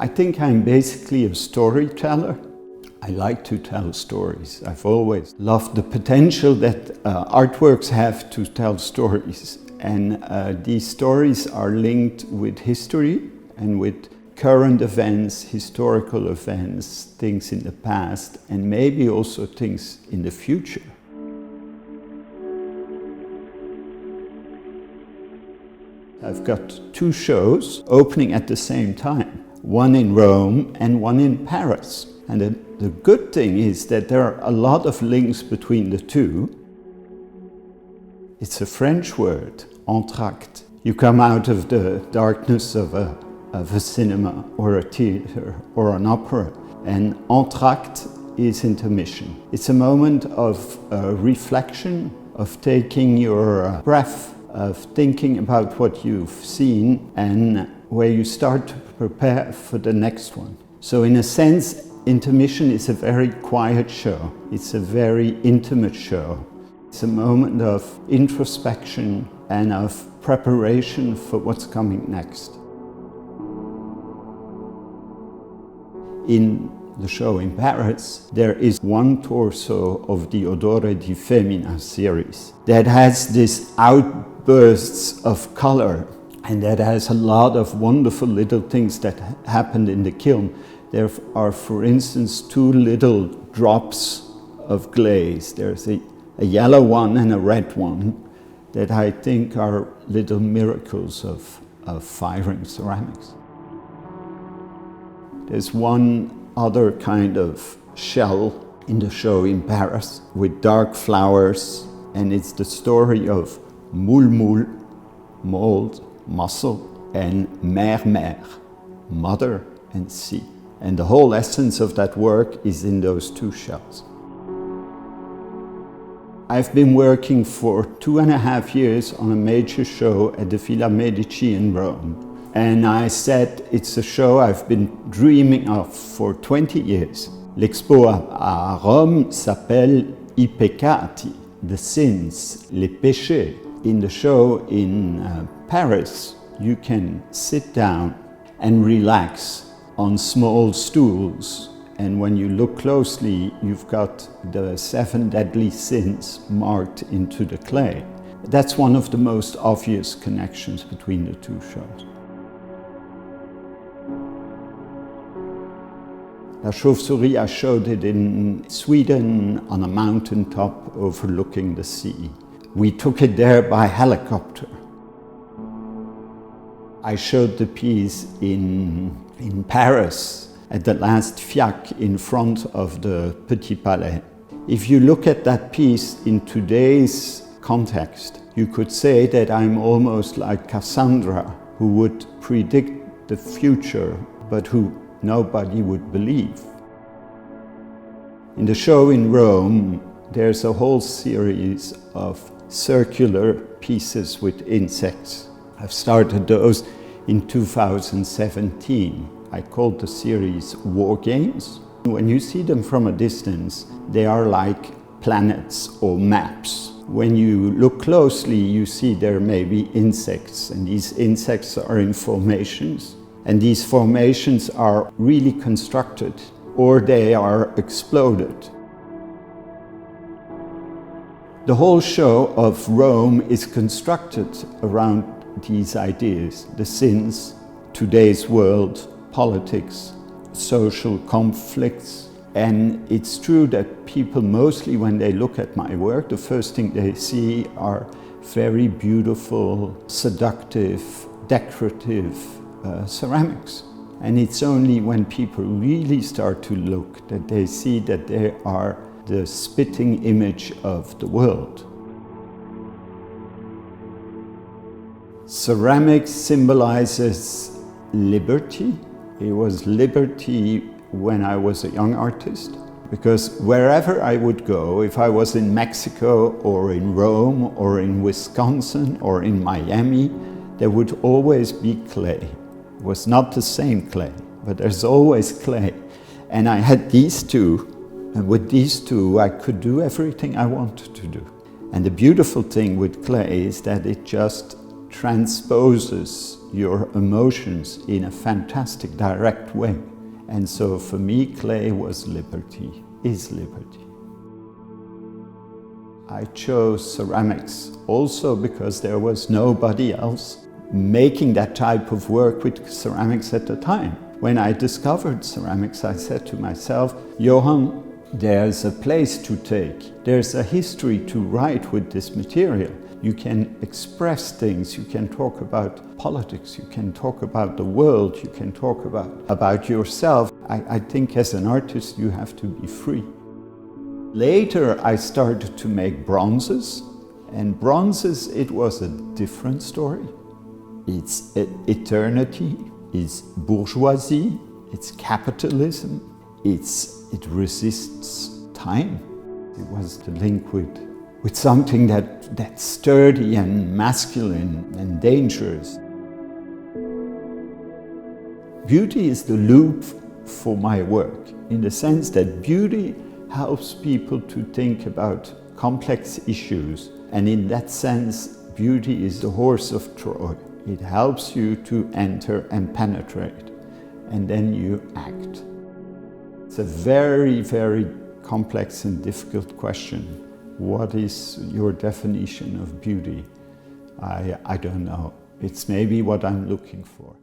I think I'm basically a storyteller. I like to tell stories. I've always loved the potential that artworks have to tell stories. And these stories are linked with history and with current events, historical events, things in the past, and maybe also things in the future. I've got 2 shows opening at the same time, one in Rome and one in Paris. And the good thing is that there are a lot of links between the two. It's a French word, entracte. You come out of the darkness of a cinema or a theater or an opera, and entracte is intermission. It's a moment of reflection, of taking your breath, of thinking about what you've seen, and where you start to prepare for the next one. So in a sense, intermission is a very quiet show. It's a very intimate show. It's a moment of introspection and of preparation for what's coming next. In the show in Paris, there is one torso of the Odore di Femmina series that has these outbursts of color, and that has a lot of wonderful little things that happened in the kiln. There are, for instance, 2 little drops of glaze. There's a yellow one and a red one that I think are little miracles of firing ceramics. There's one other kind of shell in the show in Paris with dark flowers, and it's the story of moule, mold, muscle, and mère, mother and sea. And the whole essence of that work is in those 2 shells. I've been working for 2.5 years on a major show at the Villa Medici in Rome. And I said it's a show I've been dreaming of for 20 years. L'expo à Rome s'appelle I Peccati, the sins, les péchés. In the show in Paris, you can sit down and relax on small stools, and when you look closely, you've got the 7 deadly sins marked into the clay. That's one of the most obvious connections between the 2 shows. La Chauve-souris, I showed it in Sweden on a mountaintop overlooking the sea. We took it there by helicopter. I showed the piece in Paris at the last FIAC in front of the Petit Palais. If you look at that piece in today's context, you could say that I'm almost like Cassandra, who would predict the future, but who nobody would believe. In the show in Rome, there's a whole series of circular pieces with insects. I've started those in 2017. I called the series War Games. When you see them from a distance, they are like planets or maps. When you look closely, you see there may be insects, and these insects are in formations. And these formations are really constructed, or they are exploded. The whole show of Rome is constructed around these ideas: the sins, today's world, politics, social conflicts. And it's true that people mostly, when they look at my work, the first thing they see are very beautiful, seductive, decorative ceramics. And it's only when people really start to look that they see that they are the spitting image of the world. Ceramics symbolizes liberty. It was liberty when I was a young artist, because wherever I would go, if I was in Mexico or in Rome or in Wisconsin or in Miami, there would always be clay. It was not the same clay, but there's always clay. And I had these 2, and with these 2 I could do everything I wanted to do. And the beautiful thing with clay is that it just transposes your emotions in a fantastic, direct way. And so for me, clay was liberty, is liberty. I chose ceramics also because there was nobody else making that type of work with ceramics at the time. When I discovered ceramics, I said to myself, Johan, there's a place to take. There's a history to write with this material. You can express things, you can talk about politics, you can talk about the world, you can talk about yourself. I think as an artist you have to be free. Later I started to make bronzes, and bronzes, it was a different story. It's eternity, it's bourgeoisie, it's capitalism, it resists time. It was the link with something that's sturdy and masculine and dangerous. Beauty is the loop for my work, in the sense that beauty helps people to think about complex issues. And in that sense, beauty is the horse of Troy. It helps you to enter and penetrate, and then you act. It's a very, very complex and difficult question. What is your definition of beauty? I don't know. It's maybe what I'm looking for.